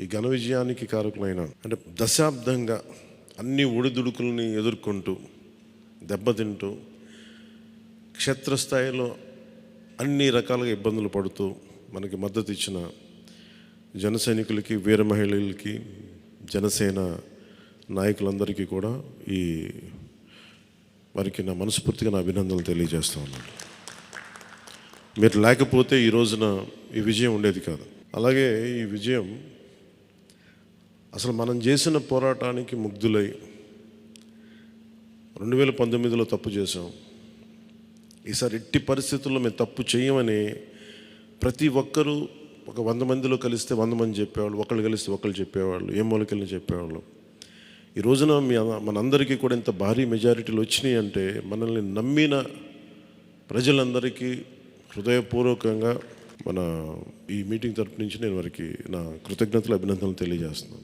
ఈ ఘన విజయానికి కారకులైన అంటే దశాబ్దంగా అన్ని ఒడిదుడుకుల్ని ఎదుర్కొంటూ దెబ్బతింటూ క్షేత్రస్థాయిలో అన్ని రకాలుగా ఇబ్బందులు పడుతూ మనకి మద్దతు ఇచ్చిన జన సైనికులకి, వీర మహిళలకి, జనసేన నాయకులందరికీ కూడా వారికి నా మనస్ఫూర్తిగా నా అభినందనలు తెలియజేస్తూ ఉన్నాను. మీరు లేకపోతే ఈ రోజున ఈ విజయం ఉండేది కాదు. అలాగే ఈ విజయం అసలు మనం చేసిన పోరాటానికి ముగ్ధులై 2019లో తప్పు చేసాం, ఈసారి ఎట్టి పరిస్థితుల్లో మేము తప్పు చేయమని ప్రతి ఒక్కరూ ఒక 100 మందిలో కలిస్తే 100 మంది చెప్పేవాళ్ళు, ఒకళ్ళు కలిస్తే ఒకళ్ళు చెప్పేవాళ్ళు, ఏ మూలకెళ్ళి చెప్పేవాళ్ళు. ఈ రోజున మనందరికీ కూడా ఇంత భారీ మెజారిటీలు వచ్చినాయి అంటే మనల్ని నమ్మిన ప్రజలందరికీ హృదయపూర్వకంగా ఈ మీటింగ్ తరపు నుంచి నేను వారికి నా కృతజ్ఞతలు, అభినందనలు తెలియజేస్తున్నాను.